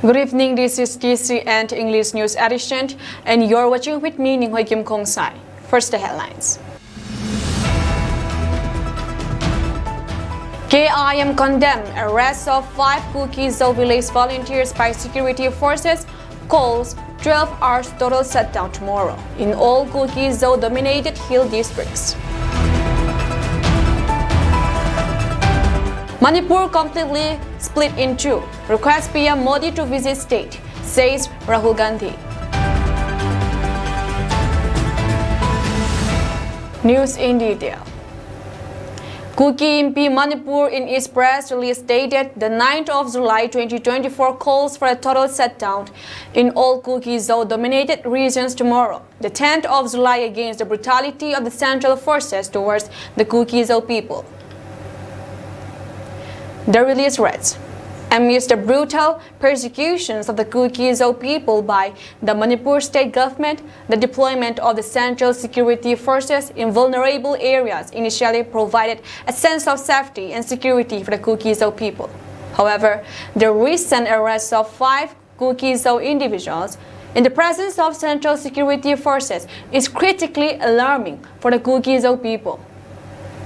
Good evening, this is TC and English News Edition, and you're watching with me, Ninghoy Kim Kong Sai. First, the headlines. KIM condemn arrest of 5 Kuki-Zo village volunteers by security forces, calls 12 hours total shutdown tomorrow in all Kuki-Zo dominated hill districts. Manipur completely split in two. Request PM Modi to visit state, says Rahul Gandhi. News in detail. Kuki MP Manipur in its press release stated the 9th of July 2024 calls for a total shutdown in all Kuki-Zo dominated regions tomorrow, the 10th of July, against the brutality of the central forces towards the Kuki-Zo people. The release reads, amidst the brutal persecutions of the Kuki-Zo people by the Manipur state government, the deployment of the central security forces in vulnerable areas initially provided a sense of safety and security for the Kuki-Zo people. However, the recent arrest of 5 Kuki-Zo individuals in the presence of central security forces is critically alarming for the Kuki-Zo people.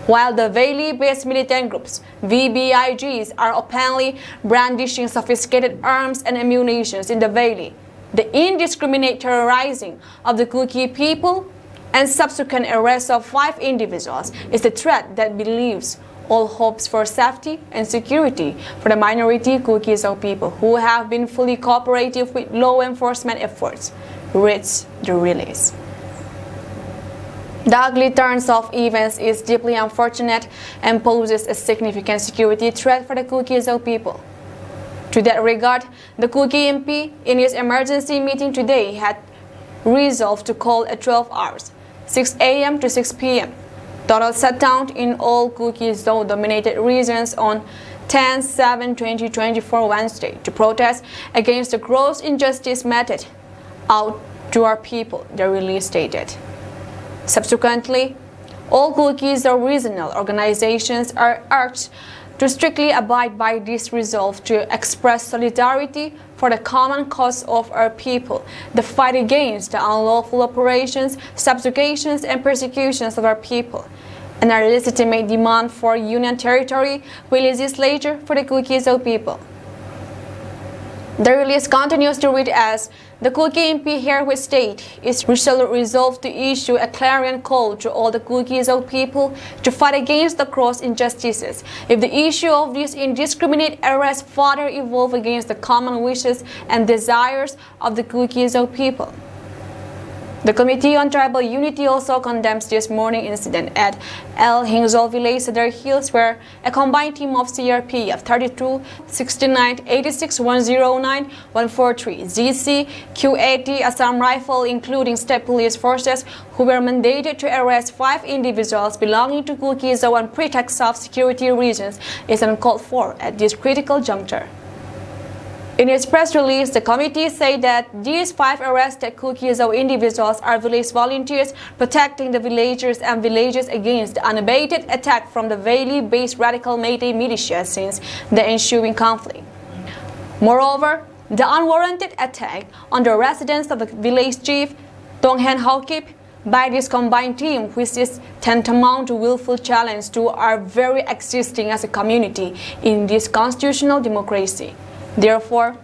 While the valley-based militant groups, VBIGs, are openly brandishing sophisticated arms and ammunition in the valley, the indiscriminate terrorizing of the Kuki people and subsequent arrest of 5 individuals is a threat that believes all hopes for safety and security for the minority Kuki-Zo people who have been fully cooperative with law enforcement efforts, reads the release. The ugly turns of events is deeply unfortunate and poses a significant security threat for the Kuki-Zo people. To that regard, the Kuki MP in his emergency meeting today had resolved to call a 12 hours, 6 a.m. to 6 p.m. total shutdown in all Kuki-Zo dominated regions on 10/7/2024 Wednesday to protest against the gross injustice meted out to our people, the release stated. Subsequently, all Kuki-Zo regional organizations are urged to strictly abide by this resolve to express solidarity for the common cause of our people, the fight against the unlawful operations, subjugations, and persecutions of our people, and our legitimate demand for union territory with legislature for the Kuki-Zo people. The release continues to read as, the Kuki MP herewith state is resolved to issue a clarion call to all the Kuki-Zo people to fight against the gross injustices if the issue of these indiscriminate arrests further evolve against the common wishes and desires of the Kuki-Zo people. The Committee on Tribal Unity also condemns this morning incident at El Hingzol village, Cedar Hills, where a combined team of CRPF 32, 69, 86, 109, 143, ZC, Q80, Assam Rifle, including state police forces, who were mandated to arrest 5 individuals belonging to Kuki-Zo on pretext of security reasons, is uncalled for at this critical juncture. In its press release, the committee said that these 5 arrested Kuki-Zo individuals are village volunteers protecting the villagers and villages against the unabated attack from the valley-based radical Meitei militia since the ensuing conflict. Moreover, the unwarranted attack on the residence of the village chief, Tonghen Haukip, by this combined team, which is tantamount to willful challenge to our very existing as a community in this constitutional democracy. Therefore,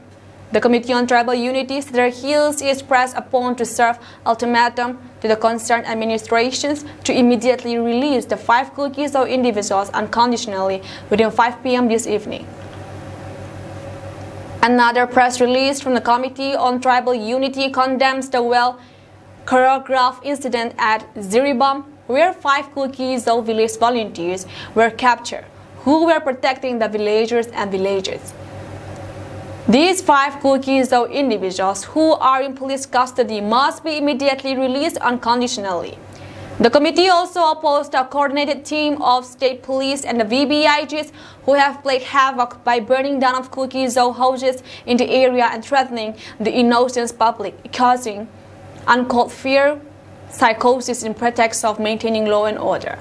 the Committee on Tribal Unity, Cedar Hills, is pressed upon to serve ultimatum to the concerned administrations to immediately release the 5 Kuki-Zo individuals unconditionally within 5 p.m. this evening. Another press release from the Committee on Tribal Unity condemns the well-choreographed incident at Ziribam, where 5 Kuki-Zo village volunteers were captured, who were protecting the villagers and villages. These 5 Kuki-Zo individuals who are in police custody must be immediately released unconditionally. The committee also opposed a coordinated team of state police and the VBIGs who have played havoc by burning down of Kuki-Zo houses in the area and threatening the innocent public, causing uncalled fear, psychosis in pretext of maintaining law and order.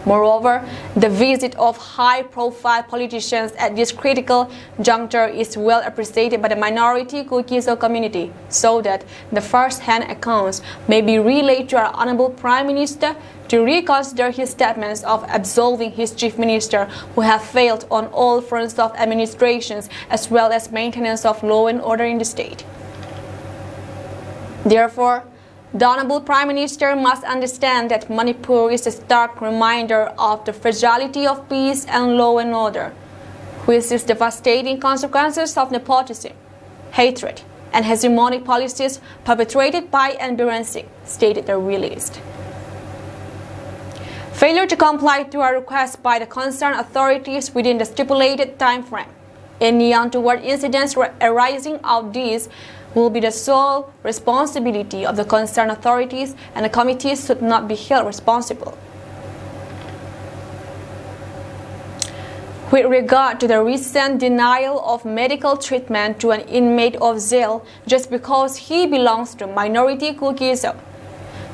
Moreover, the visit of high-profile politicians at this critical juncture is well appreciated by the minority KSOG community, so that the first-hand accounts may be relayed to our Honorable Prime Minister to reconsider his statements of absolving his chief minister who have failed on all fronts of administrations as well as maintenance of law and order in the state. Therefore, the Honorable Prime Minister must understand that Manipur is a stark reminder of the fragility of peace and law and order, which is devastating consequences of nepotism, hatred, and hegemonic policies perpetrated by and Biren Singh, stated the release. Failure to comply to a request by the concerned authorities within the stipulated time frame. Any untoward incidents arising out of these will be the sole responsibility of the concerned authorities, and the committees should not be held responsible. With regard to the recent denial of medical treatment to an inmate of jail just because he belongs to minority KSOG,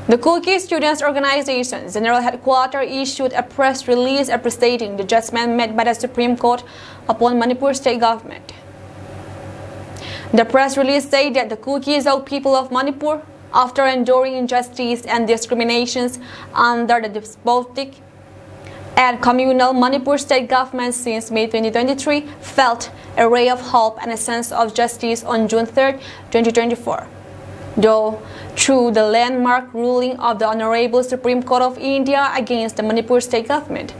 the Komi Students' Organization General Headquarters issued a press release appreciating the judgment made by the Supreme Court upon Manipur state government. The press release said that the KSOG people of Manipur, after enduring injustice and discriminations under the despotic and communal Manipur state government since May 2023, felt a ray of hope and a sense of justice on June 3, 2024. Though through the landmark ruling of the Honorable Supreme Court of India against the Manipur state government,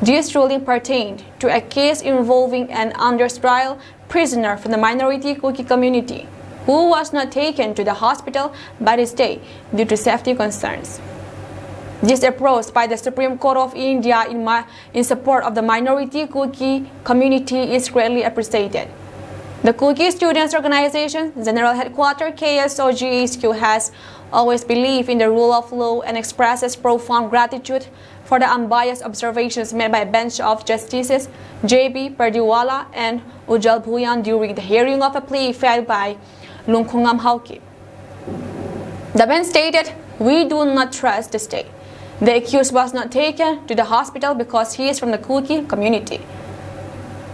this ruling pertained to a case involving an under-trial prisoner from the minority Komi community who was not taken to the hospital by the state due to safety concerns. This approach by the Supreme Court of India in support of the minority Komi community is greatly appreciated. The Komi Students' Organization General Headquarters KSOG has always believed in the rule of law and expresses profound gratitude for the unbiased observations made by a bench of Justices J.B. Pardiwala and Ujjal Bhuyan during the hearing of a plea filed by Lungkhungam Haukip. The bench stated, "We do not trust the state. The accused was not taken to the hospital because he is from the Komi community.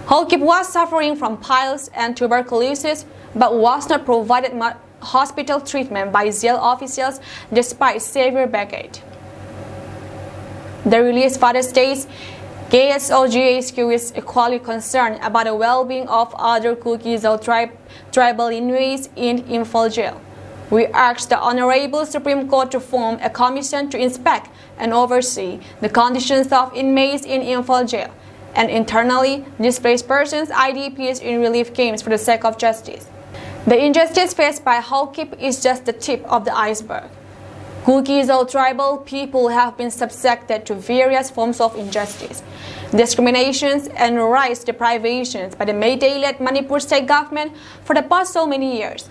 Haukip was suffering from piles and tuberculosis but was not provided hospital treatment by jail officials despite severe baggage." The release further states, KSOG is equally concerned about the well-being of other KSOG tribal inmates in Imphal jail. We urge the Honorable Supreme Court to form a commission to inspect and oversee the conditions of inmates in Imphal jail and internally displaced persons, IDPs in relief camps for the sake of justice. The injustice faced by Haukip is just the tip of the iceberg. KSOG tribal people have been subjected to various forms of injustice, discriminations, and rights deprivations by the Mayday-led Manipur state government for the past so many years.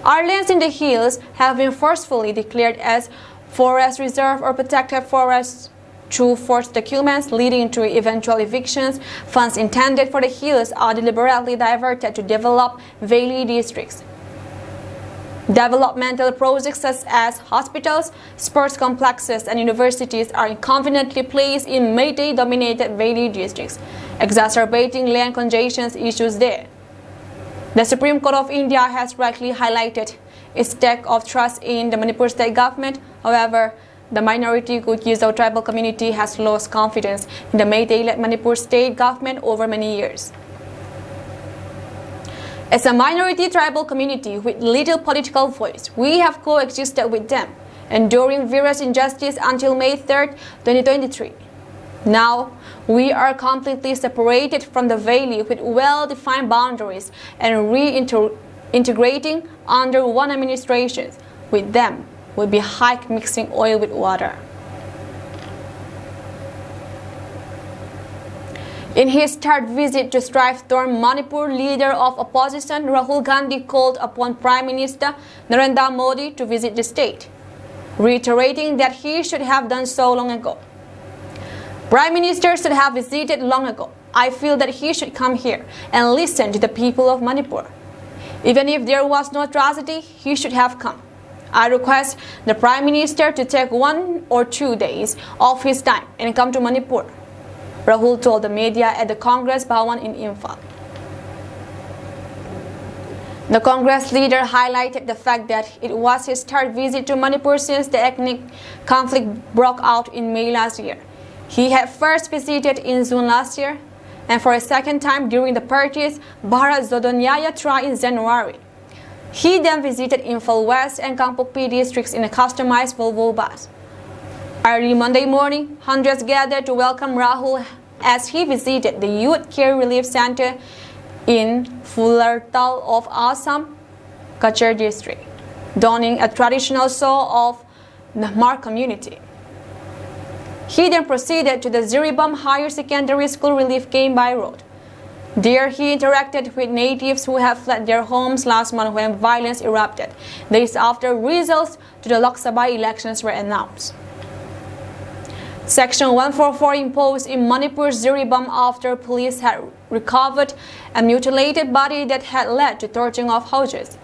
Our lands in the hills have been forcefully declared as forest reserve or protected forests through forced documents leading to eventual evictions. Funds intended for the hills are deliberately diverted to develop valley districts. Developmental projects such as hospitals, sports complexes, and universities are conveniently placed in Mayday-dominated valley districts, exacerbating land congestion issues there. The Supreme Court of India has rightly highlighted its lack of trust in the Manipur state government. However, the minority KSOG tribal community has lost confidence in the Mayday-led Manipur state government over many years. As a minority tribal community with little political voice, we have coexisted with them, enduring various injustice until May 3, 2023. Now, we are completely separated from the valley with well-defined boundaries and reintegrating under one administration with them will be like mixing oil with water. In his third visit to strife-torn Manipur, leader of opposition Rahul Gandhi called upon Prime Minister Narendra Modi to visit the state, reiterating that he should have done so long ago. Prime Minister should have visited long ago. I feel that he should come here and listen to the people of Manipur. Even if there was no tragedy, he should have come. I request the Prime Minister to take 1 or 2 days of his time and come to Manipur, Rahul told the media at the Congress Bhawan in Imphal. The Congress leader highlighted the fact that it was his third visit to Manipur since the ethnic conflict broke out in May last year. He had first visited in June last year, and for a second time during the party's Bharat Jodho Yatra in January. He then visited Imphal West and Kangpokpi districts in a customized Volvo bus. Early Monday morning, hundreds gathered to welcome Rahul as he visited the Youth Care Relief Center in Fulartal of Assam, Kachar district, donning a traditional shawl of the Mar community. He then proceeded to the Ziribam Higher Secondary School relief camp by road. There he interacted with natives who have fled their homes last month when violence erupted, days after results to the Lok Sabha elections were announced. Section 144 imposed in Manipur's Ziribam after police had recovered a mutilated body that had led to torching of houses.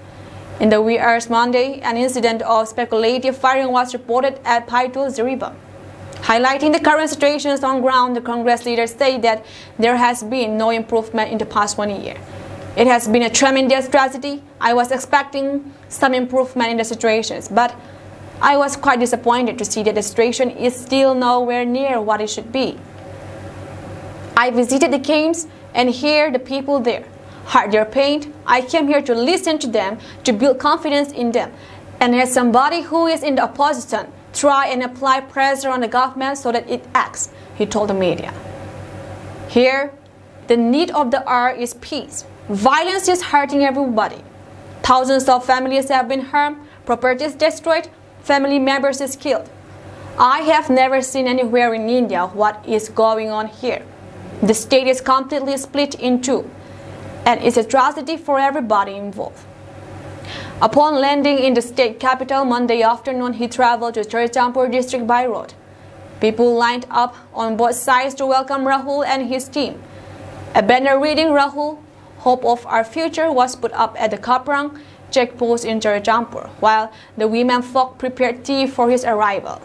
In the wee hours Monday, an incident of speculative firing was reported at Paitul Ziribam. Highlighting the current situations on ground, the Congress leader said that there has been no improvement in the past 1 year. It has been a tremendous tragedy. I was expecting some improvement in the situations, but I was quite disappointed to see that the situation is still nowhere near what it should be. I visited the camps and hear the people there, heard their pain. I came here to listen to them, to build confidence in them, and as somebody who is in the opposition, try and apply pressure on the government so that it acts, he told the media. Here, the need of the hour is peace. Violence is hurting everybody. Thousands of families have been harmed, properties destroyed, family members is killed. I have never seen anywhere in India what is going on here. The state is completely split in two, and it's a tragedy for everybody involved. Upon landing in the state capital Monday afternoon, he traveled to Churchampur district by road. People lined up on both sides to welcome Rahul and his team. A banner reading Rahul, Hope of Our Future was put up at the Kaprang checkpost in Churchampur, while the women folk prepared tea for his arrival.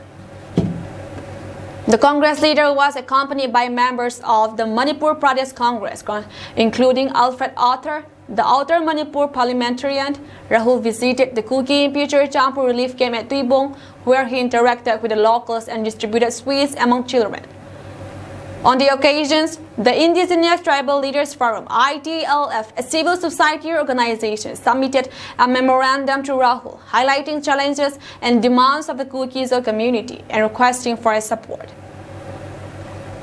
The Congress leader was accompanied by members of the Manipur Pradesh Congress, including Alfred Author, the Outer Manipur parliamentarian. Rahul visited the Kuki in Churchampur relief camp at Tuibong, where he interacted with the locals and distributed sweets among children. On the occasions, the Indigenous Tribal Leaders Forum, ITLF, a civil society organization, submitted a memorandum to Rahul, highlighting challenges and demands of the KSOG community and requesting for his support.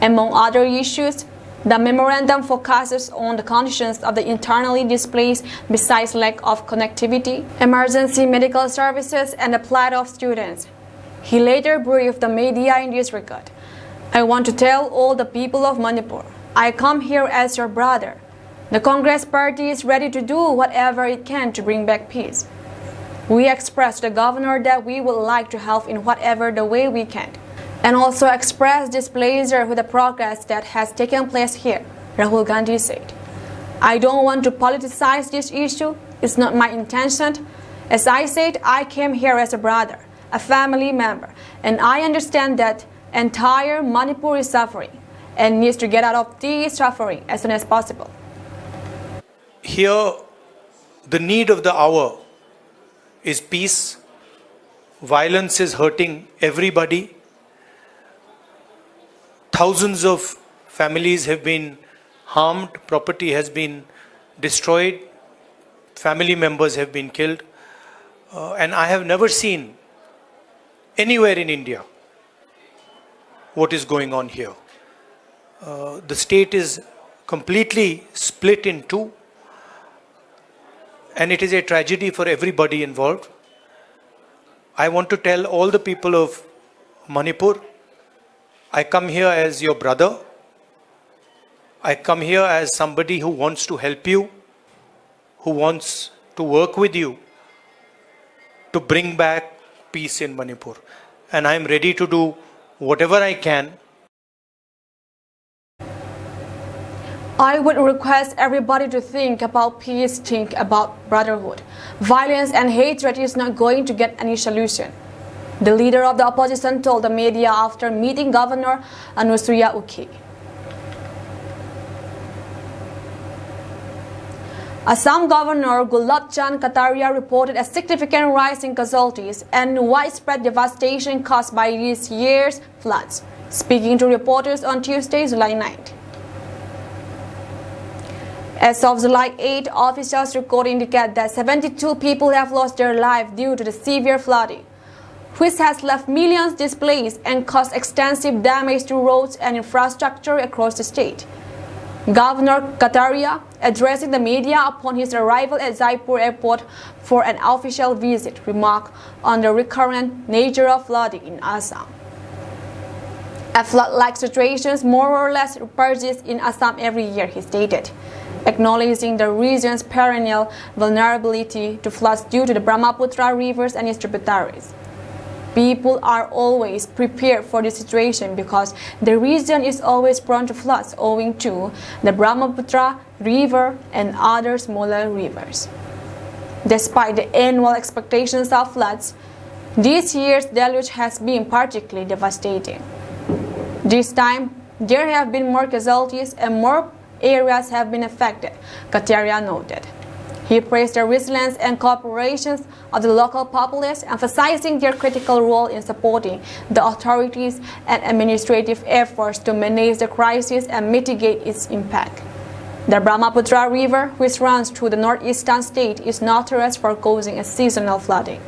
Among other issues, the memorandum focuses on the conditions of the internally displaced besides lack of connectivity, emergency medical services, and the plight of students. He later briefed the media in this regard. I want to tell all the people of Manipur, I come here as your brother. The Congress Party is ready to do whatever it can to bring back peace. We express to the governor that we would like to help in whatever the way we can, and also express displeasure with the progress that has taken place here, Rahul Gandhi said. I don't want to politicize this issue. It's not my intention. As I said, I came here as a brother, a family member, and I understand that entire Manipur is suffering and needs to get out of this suffering as soon as possible. Here, the need of the hour is peace. Violence is hurting everybody. Thousands of families have been harmed, property has been destroyed, family members have been killed. And I have never seen anywhere in India what is going on here. The state is completely split in two, and it is a tragedy for everybody involved. I want to tell all the people of Manipur, I come here as your brother. I come here as somebody who wants to help you, who wants to work with you to bring back peace in Manipur. And I am ready to do whatever I can. I would request everybody to think about peace, think about brotherhood. Violence and hatred is not going to get any solution. The leader of the opposition told the media after meeting Governor Anusuya Uke. Assam Governor Gulab Chand Kataria reported a significant rise in casualties and widespread devastation caused by this year's floods, speaking to reporters on Tuesday, July 9th. As of July 8, officials record indicate that 72 people have lost their lives due to the severe flooding, which has left millions displaced and caused extensive damage to roads and infrastructure across the state. Governor Kataria, addressing the media upon his arrival at Jaipur airport for an official visit, remarked on the recurrent nature of flooding in Assam. A flood-like situation more or less persists in Assam every year, he stated, acknowledging the region's perennial vulnerability to floods due to the Brahmaputra rivers and its tributaries. People are always prepared for this situation because the region is always prone to floods owing to the Brahmaputra River and other smaller rivers. Despite the annual expectations of floods, this year's deluge has been particularly devastating. This time, there have been more casualties and more areas have been affected, Kataria noted. He praised the resilience and cooperation of the local populace, emphasizing their critical role in supporting the authorities and administrative efforts to manage the crisis and mitigate its impact. The Brahmaputra River, which runs through the northeastern state, is notorious for causing a seasonal flooding.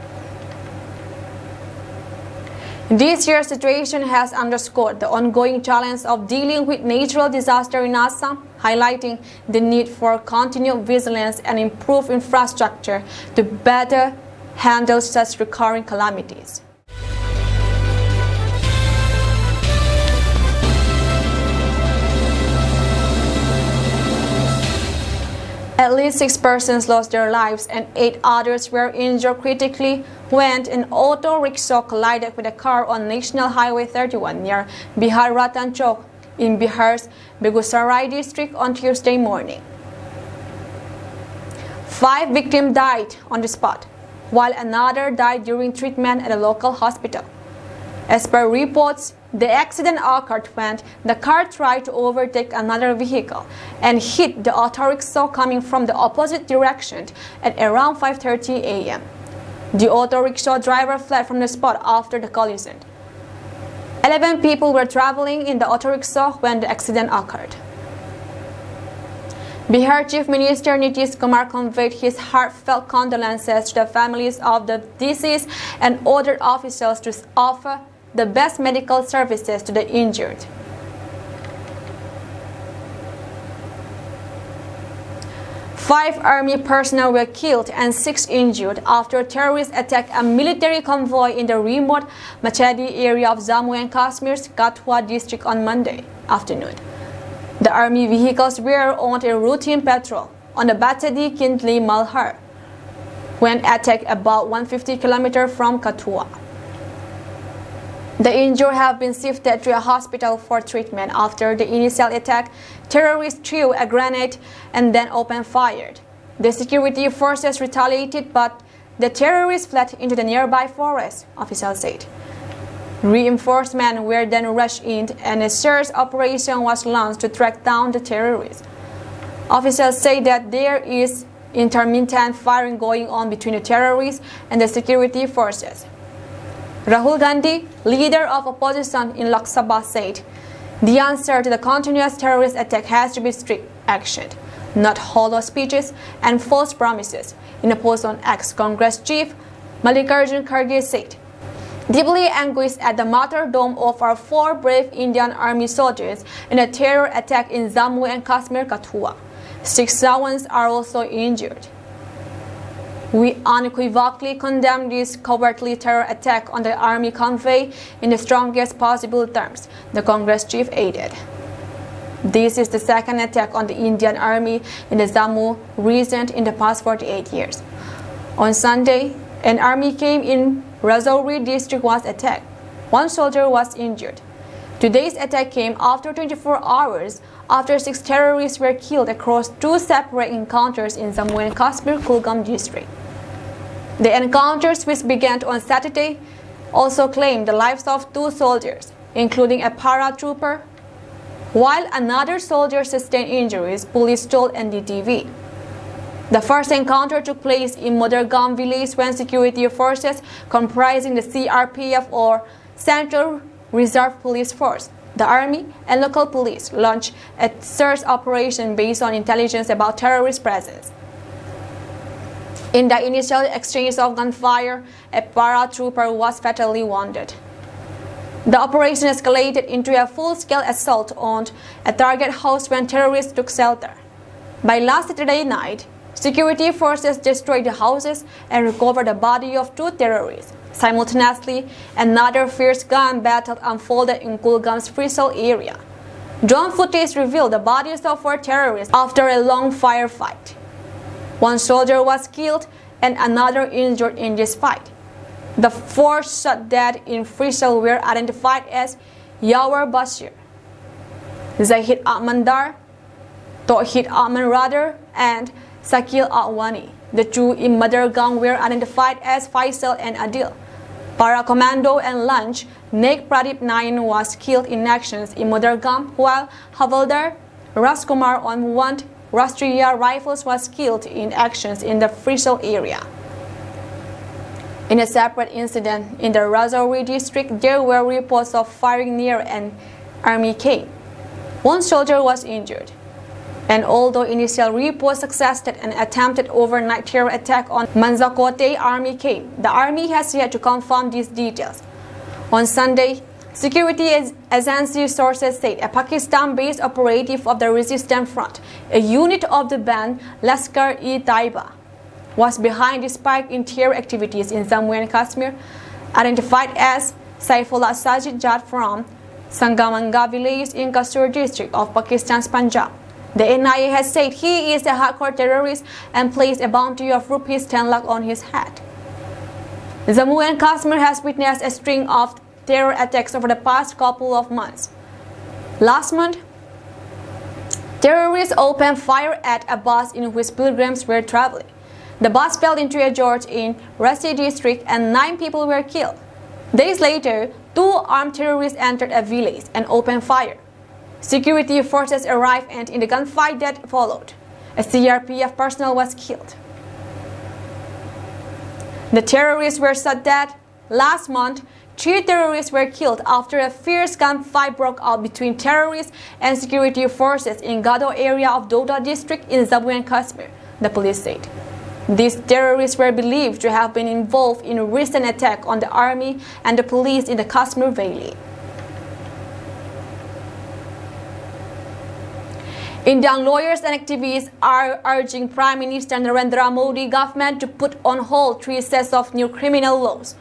This year's situation has underscored the ongoing challenge of dealing with natural disaster in Assam, highlighting the need for continued vigilance and improved infrastructure to better handle such recurring calamities. At least 6 persons lost their lives and 8 others were injured critically when an auto rickshaw collided with a car on National Highway 31 near Bihar Ratan Chowk in Bihar's Begusarai district on Tuesday morning. 5 victims died on the spot, while another died during treatment at a local hospital. As per reports, the accident occurred when the car tried to overtake another vehicle and hit the auto rickshaw coming from the opposite direction at around 5:30 a.m. The auto rickshaw driver fled from the spot after the collision. 11 people were traveling in the auto rickshaw when the accident occurred. Bihar Chief Minister Nitish Kumar conveyed his heartfelt condolences to the families of the deceased and ordered officials to offer the best medical services to the injured. Five army personnel were killed and 6 injured after terrorists attacked a military convoy in the remote Machadi area of Jammu and Kashmir's Kathua district on Monday afternoon. The army vehicles were on a routine patrol on the Batadi-Kindli Malhar when attacked about 150 km from Kathua. The injured have been shifted to a hospital for treatment. After the initial attack, terrorists threw a grenade and then opened fire. The security forces retaliated, but the terrorists fled into the nearby forest, officials said. Reinforcements were then rushed in and a search operation was launched to track down the terrorists. Officials say that there is intermittent firing going on between the terrorists and the security forces. Rahul Gandhi, leader of opposition in Lok Sabha, said, "The answer to the continuous terrorist attack has to be strict action, not hollow speeches and false promises." In a post on X, Congress Chief Mallikarjun Kharge said, "Deeply anguished at the martyrdom of our 4 brave Indian Army soldiers in a terror attack in Jammu and Kashmir, Kathua. 6 Jawans are also injured. We unequivocally condemn this cowardly terror attack on the army convoy in the strongest possible terms," the Congress chief added. This is the second attack on the Indian Army in the Jammu region in the past 48 years. On Sunday, an army camp in Rajouri district was attacked. 1 soldier was injured. Today's attack came after 24 hours after 6 terrorists were killed across 2 separate encounters in Jammu and Kashmir Kulgam district. The encounters, which began on Saturday, also claimed the lives of 2 soldiers, including a paratrooper, while another soldier sustained injuries, police told NDTV. The first encounter took place in Modargam village when security forces comprising the CRPF or Central Reserve Police Force, the army, and local police launched a search operation based on intelligence about terrorist presence. In the initial exchange of gunfire, a paratrooper was fatally wounded. The operation escalated into a full-scale assault on a target house when terrorists took shelter. By last Saturday night, security forces destroyed the houses and recovered the body of 2 terrorists. Simultaneously, another fierce gun battle unfolded in Kulgam's Frisal area. Drone footage revealed the bodies of 4 terrorists after a long firefight. 1 soldier was killed and another injured in this fight. The 4 shot dead in Frisal were identified as Yawar Bashir, Zahid Ahmandar, Tawhid Ahman Radar, and Sakil Awani. The 2 in Madargang were identified as Faisal and Adil. Para-Commando and Lunch, Nek Pradip Nayan was killed in actions in Madargang, while Havaldar Raskumar on 1 Rastriya Rifles was killed in actions in the Frisal area. In a separate incident in the Rajouri district, there were reports of firing near an army camp. 1 soldier was injured. And although initial reports suggested an attempted overnight terror attack on Manzakote army camp, the army has yet to confirm these details. On Sunday, security agency sources said a Pakistan-based operative of the Resistance Front, a unit of the band Lashkar-e-Taiba, was behind the spike in terror activities in Jammu and Kashmir, identified as Saifullah Sajid Jat from Sangamanga village in Kasur district of Pakistan's Punjab. The NIA has said he is a hardcore terrorist and placed a bounty of rupees 10 lakh on his head. Jammu and Kashmir has witnessed a string of terror attacks over the past couple of months. Last month, terrorists opened fire at a bus in which pilgrims were traveling. The bus fell into a gorge in Rasi district and 9 people were killed. Days later, 2 armed terrorists entered a village and opened fire. Security forces arrived and in the gunfight that followed, a CRPF personnel was killed. The terrorists were shot dead. Last month, 3 terrorists were killed after a fierce gunfight broke out between terrorists and security forces in Gado area of Doda district in Jammu and Kashmir, the police said. These terrorists were believed to have been involved in a recent attack on the army and the police in the Kashmir Valley. Indian lawyers and activists are urging Prime Minister Narendra Modi government to put on hold 3 sets of new criminal laws,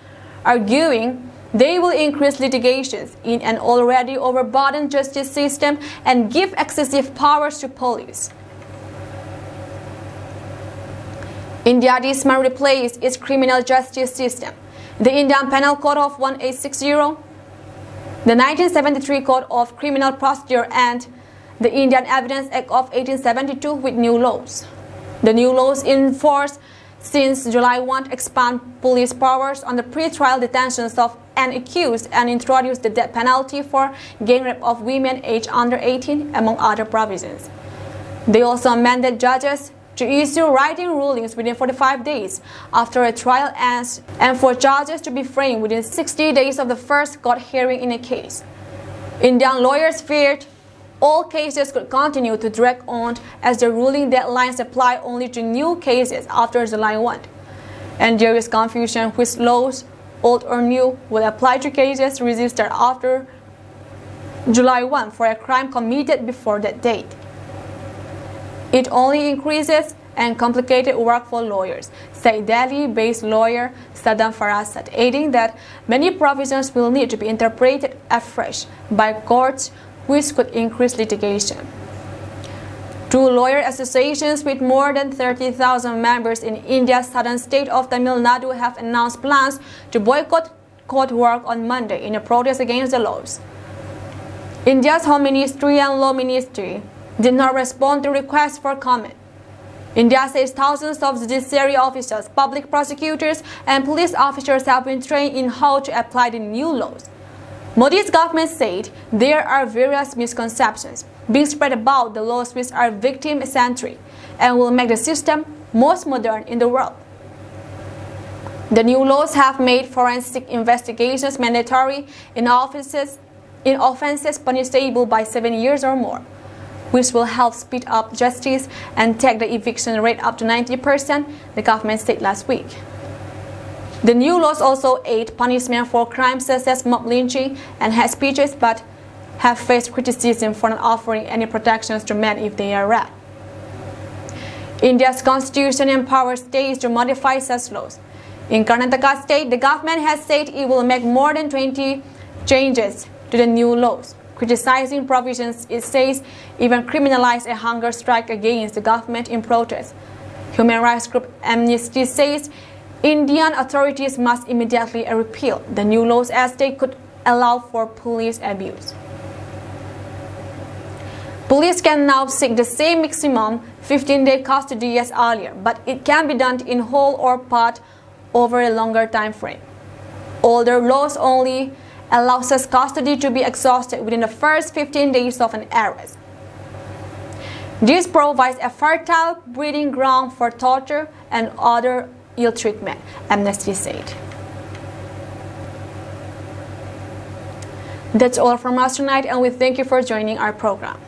arguing they will increase litigations in an already overburdened justice system and give excessive powers to police. India this month replaced its criminal justice system. The Indian Penal Code of 1860, the 1973 Code of Criminal Procedure and the Indian Evidence Act of 1872 with new laws. The new laws in force since July 1 expand police powers on the pre-trial detentions of an accused and introduce the death penalty for gang rape of women aged under 18, among other provisions. They also amended judges to issue writing rulings within 45 days after a trial ends and for charges to be framed within 60 days of the first court hearing in a case. Indian lawyers feared all cases could continue to drag on as the ruling deadlines apply only to new cases after July 1. And there is confusion which laws, old or new, will apply to cases registered after July 1 for a crime committed before that date. It only increases and complicated work for lawyers, said Delhi-based lawyer Saddam Farasat, adding that many provisions will need to be interpreted afresh by courts, which could increase litigation. 2 lawyer associations with more than 30,000 members in India's southern state of Tamil Nadu have announced plans to boycott court work on Monday in a protest against the laws. India's Home Ministry and Law Ministry did not respond to requests for comment. India says thousands of judiciary officials, public prosecutors, and police officers have been trained in how to apply the new laws. Modi's government said there are various misconceptions being spread about the laws which are victim-centric and will make the system most modern in the world. The new laws have made forensic investigations mandatory in offenses punishable by 7 years or more, which will help speed up justice and take the eviction rate up to 90%, the government said last week. The new laws also aid punishment for crimes such as mob lynching and hate speeches, but have faced criticism for not offering any protections to men if they are raped. India's constitution empowers states to modify such laws. In Karnataka state, the government has said it will make more than 20 changes to the new laws. Criticizing provisions, it says, even criminalize a hunger strike against the government in protest. Human rights group Amnesty says Indian authorities must immediately repeal the new laws as they could allow for police abuse. Police can now seek the same maximum 15-day custody as earlier, but it can be done in whole or part over a longer time frame. Older laws only allow such custody to be exhausted within the first 15 days of an arrest. This provides a fertile breeding ground for torture and other ill treatment, Amnesty said. That's all from us tonight, and we thank you for joining our program.